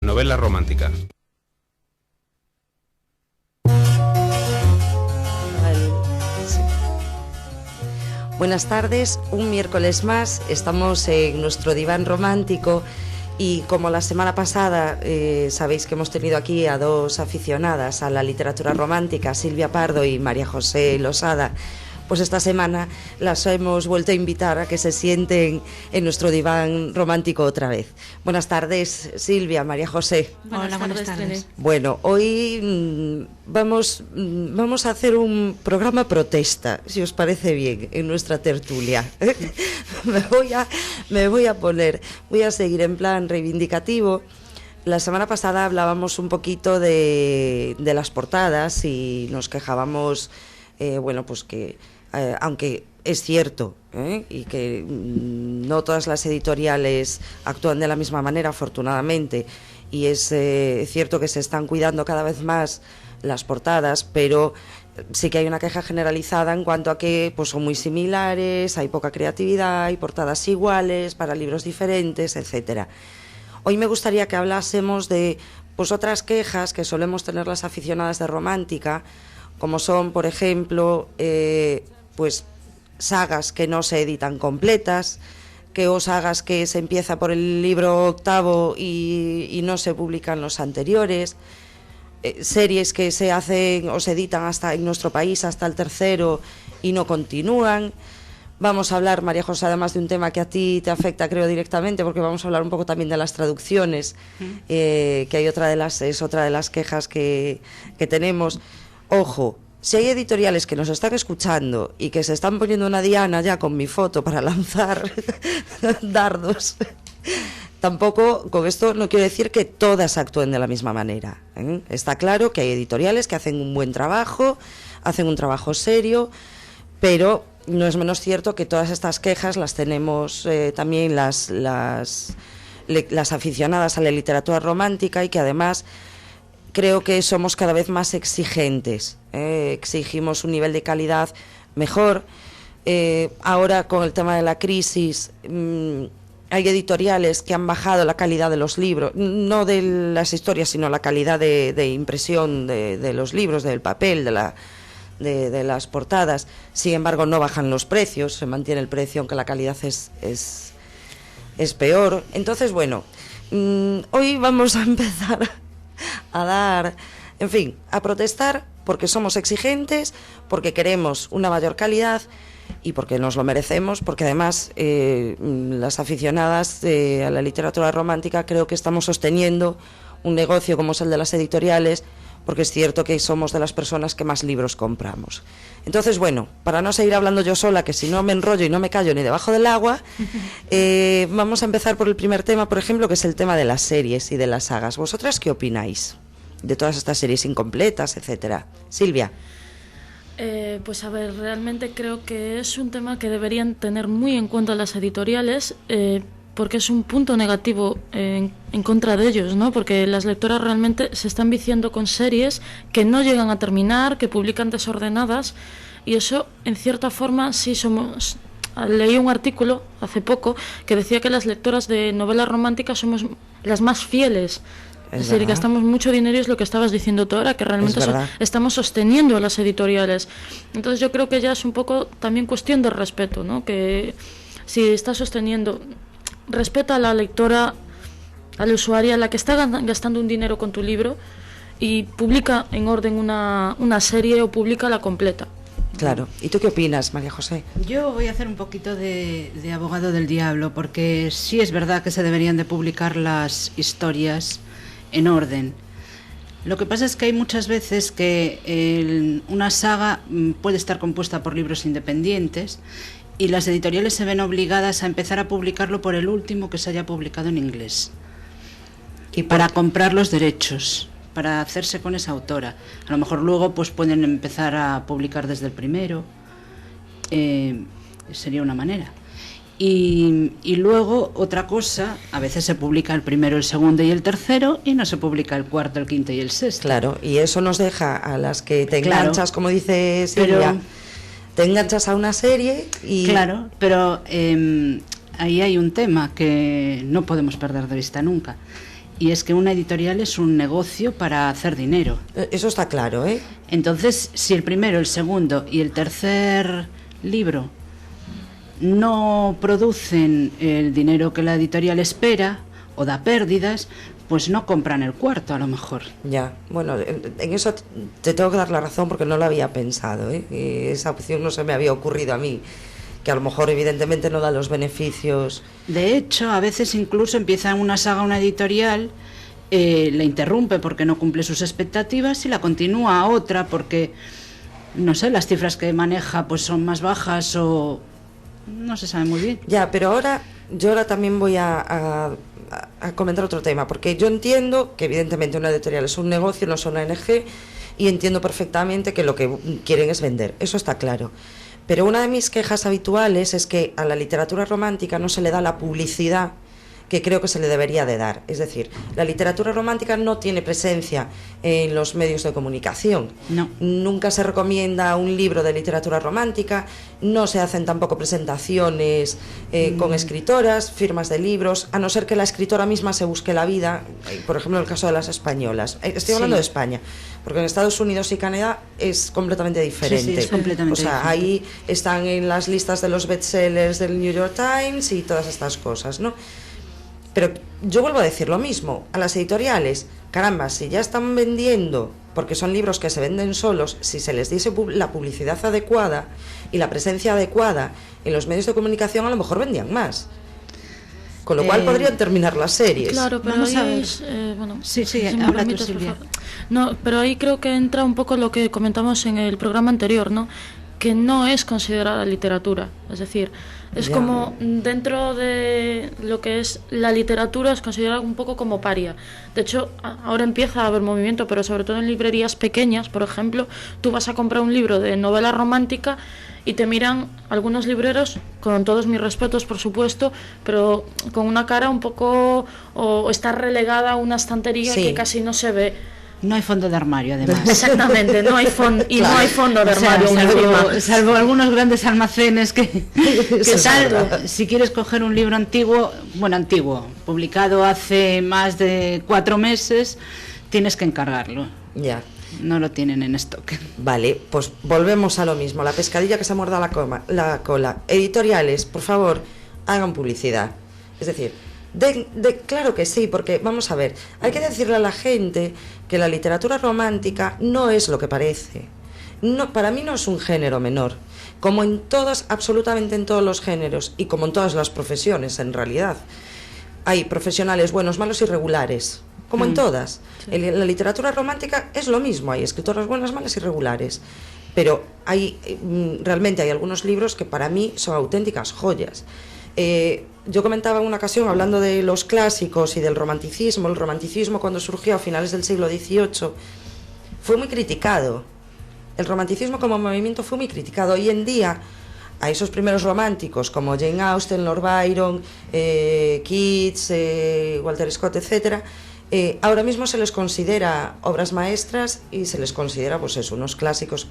Novela romántica. Buenas tardes, un miércoles más estamos en nuestro diván romántico y como la semana pasada sabéis que hemos tenido aquí a dos aficionadas a la literatura romántica, Silvia Pardo y María José Losada, pues esta semana las hemos vuelto a invitar a que se sienten en nuestro diván romántico otra vez. Buenas tardes, Silvia, María José. Hola, buenas tardes. Bueno, hoy vamos a hacer un programa protesta, si os parece bien, en nuestra tertulia. Voy a seguir en plan reivindicativo. La semana pasada hablábamos un poquito de las portadas y nos quejábamos, pues que aunque es cierto y que no todas las editoriales actúan de la misma manera, afortunadamente, y es cierto que se están cuidando cada vez más las portadas, pero sí que hay una queja generalizada en cuanto a que pues son muy similares, hay poca creatividad, hay portadas iguales para libros diferentes, etcétera. Hoy me gustaría que hablásemos de pues otras quejas que solemos tener las aficionadas de romántica, como son, por ejemplo, pues sagas que no se editan completas, o sagas que se empieza por el libro octavo y no se publican los anteriores, series que se hacen o se editan hasta en nuestro país hasta el tercero y no continúan. Vamos a hablar, María José, además de un tema que a ti te afecta, creo, directamente, porque vamos a hablar un poco también de las traducciones, que hay otra de las quejas que tenemos. Ojo, si hay editoriales que nos están escuchando y que se están poniendo una diana ya con mi foto para lanzar dardos, tampoco, con esto no quiero decir que todas actúen de la misma manera, ¿eh? Está claro que hay editoriales que hacen un buen trabajo, hacen un trabajo serio, pero no es menos cierto que todas estas quejas las tenemos también las aficionadas a la literatura romántica, y que además creo que somos cada vez más exigentes, exigimos un nivel de calidad mejor. Ahora, con el tema de la crisis, hay editoriales que han bajado la calidad de los libros, no de las historias, sino la calidad de impresión de los libros, del papel, de las portadas. Sin embargo, no bajan los precios, se mantiene el precio, aunque la calidad es peor. Entonces, bueno, hoy vamos a empezar a protestar porque somos exigentes, porque queremos una mayor calidad y porque nos lo merecemos, porque además las aficionadas a la literatura romántica creo que estamos sosteniendo un negocio como es el de las editoriales, porque es cierto que somos de las personas que más libros compramos. Entonces, bueno, para no seguir hablando yo sola, que si no me enrollo y no me callo ni debajo del agua, vamos a empezar por el primer tema, por ejemplo, que es el tema de las series y de las sagas. ¿Vosotras qué opináis de todas estas series incompletas, etcétera? Silvia. Pues a ver, realmente creo que es un tema que deberían tener muy en cuenta las editoriales, porque es un punto negativo en contra de ellos, ¿no? Porque las lectoras realmente se están viciando con series que no llegan a terminar, que publican desordenadas, y eso, en cierta forma, sí somos... Leí un artículo hace poco que decía que las lectoras de novelas románticas somos las más fieles. Es decir, gastamos mucho dinero, y es lo que estabas diciendo tú ahora, que realmente estamos sosteniendo a las editoriales. Entonces yo creo que ya es un poco también cuestión de respeto, ¿no? Que si estás sosteniendo, respeta a la lectora, a la usuaria, a la que está gastando un dinero con tu libro, y publica en orden una serie o publica la completa. Claro. ¿Y tú qué opinas, María José? Yo voy a hacer un poquito de abogado del diablo, porque sí es verdad que se deberían de publicar las historias en orden. Lo que pasa es que hay muchas veces que una saga puede estar compuesta por libros independientes y las editoriales se ven obligadas a empezar a publicarlo por el último que se haya publicado en inglés, y para comprar los derechos, para hacerse con esa autora. A lo mejor luego pues pueden empezar a publicar desde el primero, sería una manera. Y luego otra cosa, a veces se publica el primero, el segundo y el tercero, y no se publica el cuarto, el quinto y el sexto. Claro, y eso nos deja a las que te enganchas, como dice Silvia, te enganchas a una serie y... Claro, pero ahí hay un tema que no podemos perder de vista nunca. Y es que una editorial es un negocio para hacer dinero. Eso está claro, ¿eh? Entonces, si el primero, el segundo y el tercer libro no producen el dinero que la editorial espera o da pérdidas, pues no compran el cuarto a lo mejor. Ya, bueno, en eso te tengo que dar la razón porque no lo había pensado, ¿eh? Y esa opción no se me había ocurrido a mí, que a lo mejor evidentemente no da los beneficios. De hecho, a veces incluso empieza una saga, una editorial, la interrumpe porque no cumple sus expectativas y la continúa a otra porque, no sé, las cifras que maneja pues son más bajas o no se sabe muy bien. Ya, pero yo ahora también voy a comentar otro tema, porque yo entiendo que evidentemente una editorial es un negocio, no es una ONG, y entiendo perfectamente que lo que quieren es vender, eso está claro. Pero una de mis quejas habituales es que a la literatura romántica no se le da la publicidad que creo que se le debería de dar. Es decir, la literatura romántica no tiene presencia en los medios de comunicación. No. Nunca se recomienda un libro de literatura romántica, no se hacen tampoco presentaciones con escritoras, firmas de libros, a no ser que la escritora misma se busque la vida, por ejemplo en el caso de las españolas. Estoy hablando de España, porque en Estados Unidos y Canadá es completamente diferente. Sí, es completamente diferente. Ahí están en las listas de los bestsellers del New York Times y todas estas cosas, ¿no? Pero yo vuelvo a decir lo mismo, a las editoriales, caramba, si ya están vendiendo, porque son libros que se venden solos, si se les diese la publicidad adecuada y la presencia adecuada en los medios de comunicación, a lo mejor vendían más. Con lo cual podrían terminar las series. Claro, pero vamos ahí a ver. Sí, habla tú, Silvia. No, pero ahí creo que entra un poco lo que comentamos en el programa anterior, ¿no? Que no es considerada literatura, es decir, es como dentro de lo que es la literatura es considerada un poco como paria. De hecho, ahora empieza a haber movimiento, pero sobre todo en librerías pequeñas, por ejemplo, tú vas a comprar un libro de novela romántica y te miran algunos libreros, con todos mis respetos por supuesto, pero con una cara un poco, o está relegada a una estantería que casi no se ve. No hay fondo de armario, además. Exactamente, no hay fondo y claro. No hay fondo de armario. Salvo algunos grandes almacenes que tal, si quieres coger un libro antiguo, publicado hace más de 4 meses, tienes que encargarlo. Ya. No lo tienen en stock. Vale, pues volvemos a lo mismo, la pescadilla que se muerda la cola. Editoriales, por favor, hagan publicidad. Es decir, claro que sí, porque vamos a ver, hay que decirle a la gente que la literatura romántica no es lo que parece. No, para mí no es un género menor, como en todas, absolutamente en todos los géneros y como en todas las profesiones en realidad. Hay profesionales buenos, malos y regulares, como en todas. Sí. La literatura romántica es lo mismo, hay escritoras buenas, malas y regulares. Pero realmente hay algunos libros que para mí son auténticas joyas. Yo comentaba en una ocasión, hablando de los clásicos y del romanticismo, el romanticismo cuando surgió a finales del siglo XVIII fue muy criticado. El romanticismo como movimiento fue muy criticado. Hoy en día a esos primeros románticos como Jane Austen, Lord Byron, Keats, Walter Scott, etcétera, ahora mismo se les considera obras maestras y se les considera pues eso, unos clásicos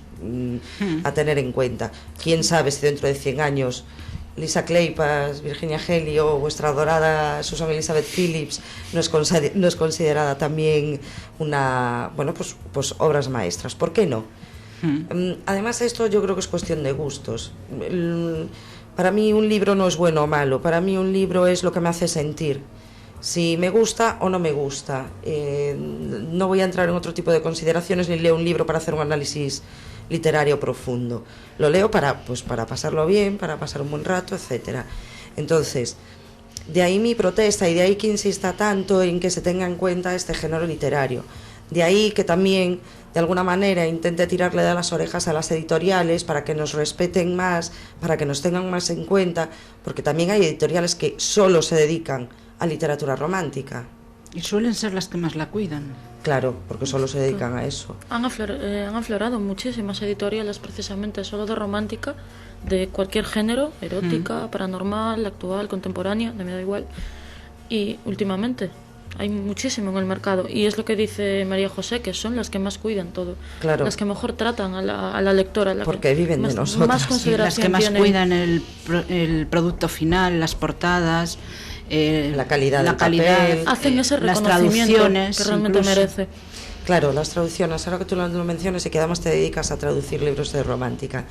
a tener en cuenta. Quién sabe si dentro de 100 años Lisa Kleypas, Virginia Helly o vuestra adorada Susan Elizabeth Phillips no es considerada también una, bueno, pues obras maestras. ¿Por qué no? Además esto yo creo que es cuestión de gustos. Para mí un libro no es bueno o malo, para mí un libro es lo que me hace sentir, si me gusta o no me gusta. No voy a entrar en otro tipo de consideraciones ni leo un libro para hacer un análisis literario profundo. Lo leo para pasarlo bien, para pasar un buen rato, etcétera. Entonces, de ahí mi protesta y de ahí que insista tanto en que se tenga en cuenta este género literario. De ahí que también, de alguna manera, intente tirarle de las orejas a las editoriales para que nos respeten más, para que nos tengan más en cuenta, porque también hay editoriales que solo se dedican a literatura romántica. Y suelen ser las que más la cuidan. Claro, porque solo se dedican a eso. Han aflorado muchísimas editoriales precisamente solo de romántica, de cualquier género, erótica, paranormal, actual, contemporánea, me da igual. Y últimamente hay muchísimo en el mercado. Y es lo que dice María José, que son las que más cuidan todo. Claro. Las que mejor tratan a la lectora. Porque viven de nosotros. Más consideración las que más tienen. Cuidan el producto final, las portadas. la calidad del calidad, papel, hacen ese las reconocimiento traducciones que realmente incluso. merece. Claro, las traducciones, ahora que tú lo mencionas y que además te dedicas a traducir libros de romántica.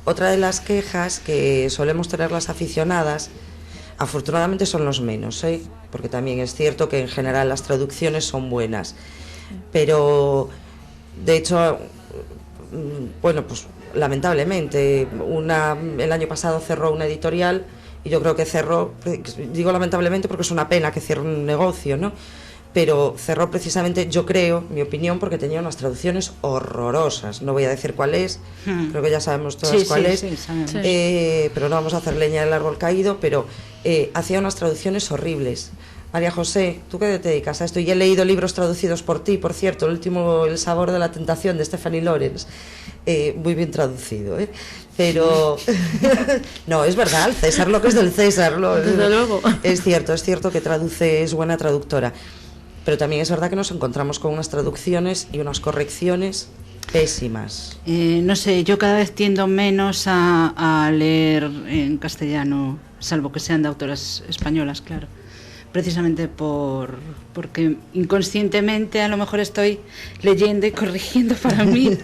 Otra de las quejas que solemos tener las aficionadas, afortunadamente son los menos, ¿eh? Porque también es cierto que en general las traducciones son buenas, pero de hecho, bueno, pues lamentablemente, el año pasado cerró una editorial y yo creo que cerró, digo lamentablemente porque es una pena que cierre un negocio, ¿no? Pero cerró precisamente, yo creo, mi opinión, porque tenía unas traducciones horrorosas. No voy a decir cuál es, creo que ya sabemos todas cuál es, sabemos. pero no vamos a hacer leña del árbol caído, pero hacía unas traducciones horribles. María José, ¿tú qué te dedicas a esto? Y he leído libros traducidos por ti, por cierto, el último, El sabor de la tentación, de Stephanie Lawrence, muy bien traducido, ¿eh? Pero no, es verdad, el César lo que es del César, Desde luego. Es cierto que traduce, es buena traductora. Pero también es verdad que nos encontramos con unas traducciones y unas correcciones pésimas. No sé, yo cada vez tiendo menos a leer en castellano, salvo que sean de autoras españolas, claro. Precisamente porque inconscientemente a lo mejor estoy leyendo y corrigiendo para mí.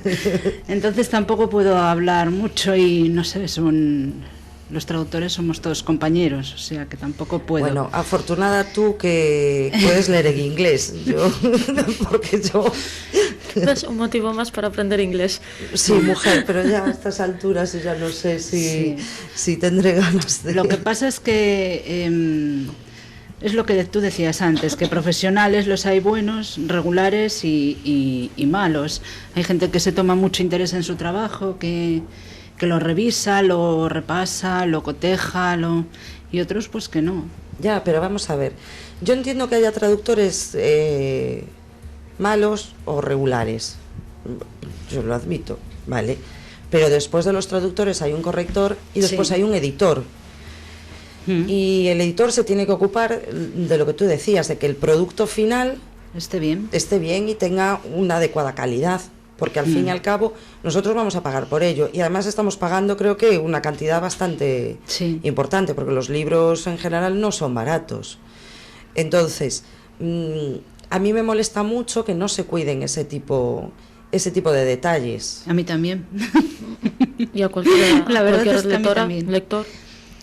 Entonces tampoco puedo hablar mucho y no sé, los traductores somos todos compañeros, o sea que tampoco puedo. Bueno, afortunada tú que puedes leer en inglés, yo, porque yo... Es un motivo más para aprender inglés. Sí, mujer, pero ya a estas alturas ya no sé si tendré ganas de... Lo que pasa es que es lo que tú decías antes, que profesionales los hay buenos, regulares y malos. Hay gente que se toma mucho interés en su trabajo, que lo revisa, lo repasa, lo coteja, y otros pues que no. Ya, pero vamos a ver. Yo entiendo que haya traductores malos o regulares. Yo lo admito, ¿vale? Pero después de los traductores hay un corrector y después hay un editor. Y el editor se tiene que ocupar de lo que tú decías, de que el producto final esté bien y tenga una adecuada calidad. Porque al fin y al cabo nosotros vamos a pagar por ello y además estamos pagando creo que una cantidad bastante importante, porque los libros en general no son baratos. Entonces, a mí me molesta mucho que no se cuiden ese tipo de detalles. A mí también. Y a cualquier lector.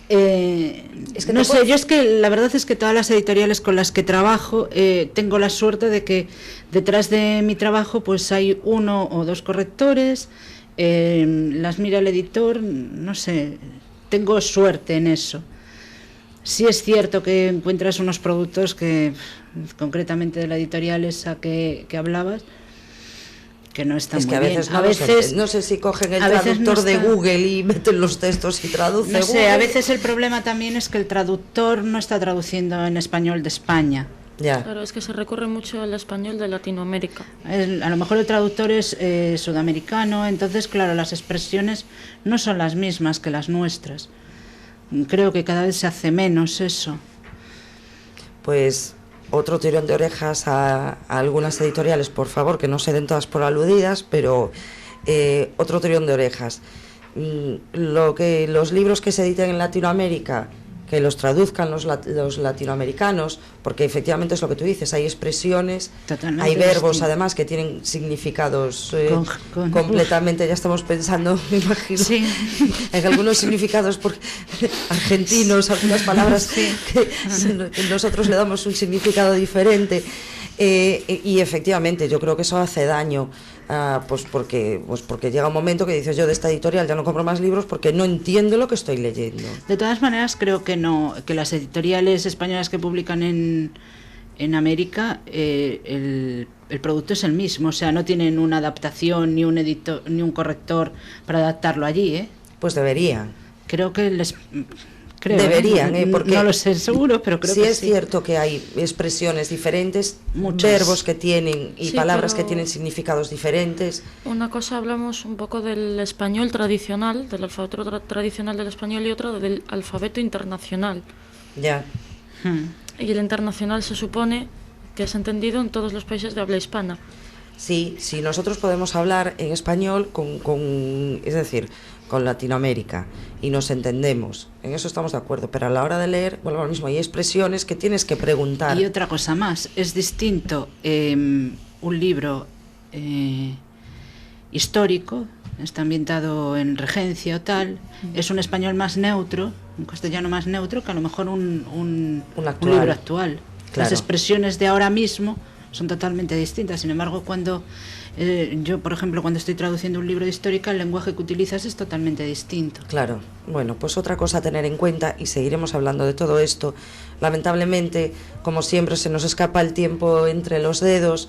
Es que no sé, yo es que la verdad es que todas las editoriales con las que trabajo tengo la suerte de que detrás de mi trabajo pues hay 1 o 2 correctores, las mira el editor, no sé, tengo suerte en eso. Sí es cierto que encuentras unos productos que, concretamente de la editorial esa que hablabas, que no está muy bien. A veces no sé si cogen el traductor de Google y meten los textos y traducen. No sé, a veces el problema también es que el traductor no está traduciendo en español de España. Ya. Claro, es que se recurre mucho al español de Latinoamérica. A lo mejor el traductor es sudamericano, entonces claro, las expresiones no son las mismas que las nuestras. Creo que cada vez se hace menos eso. Pues otro tirón de orejas a algunas editoriales, por favor, que no se den todas por aludidas, pero otro tirón de orejas. Los libros que se editan en Latinoamérica, que los traduzcan los latinoamericanos, porque efectivamente es lo que tú dices, hay expresiones, hay verbos distinto. Además que tienen significados completamente, ya estamos pensando, me imagino, en algunos significados argentinos, algunas palabras que nosotros le damos un significado diferente, y efectivamente yo creo que eso hace daño. Porque llega un momento que dices, yo de esta editorial ya no compro más libros porque no entiendo lo que estoy leyendo. De todas maneras creo que las editoriales españolas que publican en América el producto es el mismo, o sea, no tienen una adaptación ni un editor ni un corrector para adaptarlo allí, Pues deberían. Creo que deberían, porque no lo sé seguro, pero creo que sí. Es cierto que hay expresiones diferentes, muchos verbos que tienen y palabras que tienen significados diferentes. Una cosa, hablamos un poco del español tradicional, del alfabeto tradicional del español, y otra del alfabeto internacional. Ya. Y el internacional se supone que es entendido en todos los países de habla hispana. Sí, sí, nosotros podemos hablar en español es decir, con Latinoamérica y nos entendemos, en eso estamos de acuerdo, pero a la hora de leer, vuelvo al mismo, hay expresiones que tienes que preguntar. Y otra cosa más, es distinto un libro histórico, está ambientado en Regencia o tal, es un español más neutro, un castellano más neutro que a lo mejor un libro actual. Claro. Las expresiones de ahora mismo son totalmente distintas. Sin embargo, cuando yo, por ejemplo, cuando estoy traduciendo un libro de histórica, el lenguaje que utilizas es totalmente distinto. Claro. Bueno, pues otra cosa a tener en cuenta, y seguiremos hablando de todo esto. Lamentablemente, como siempre, se nos escapa el tiempo entre los dedos.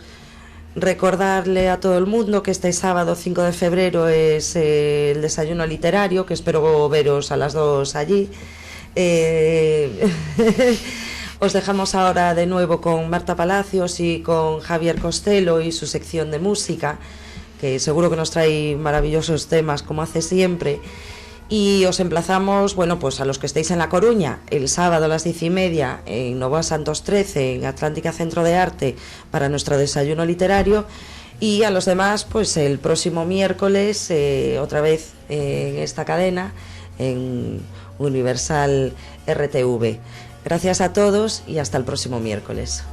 Recordarle a todo el mundo que este sábado 5 de febrero es el desayuno literario, que espero veros a las 2 allí. Os dejamos ahora de nuevo con Marta Palacios y con Javier Costello y su sección de música, que seguro que nos trae maravillosos temas como hace siempre. Y os emplazamos, bueno, pues a los que estéis en La Coruña, el sábado a las 10:30 en Novoa Santos 13, en Atlántica Centro de Arte, para nuestro desayuno literario. Y a los demás, pues el próximo miércoles, otra vez en esta cadena, en Universal RTV. Gracias a todos y hasta el próximo miércoles.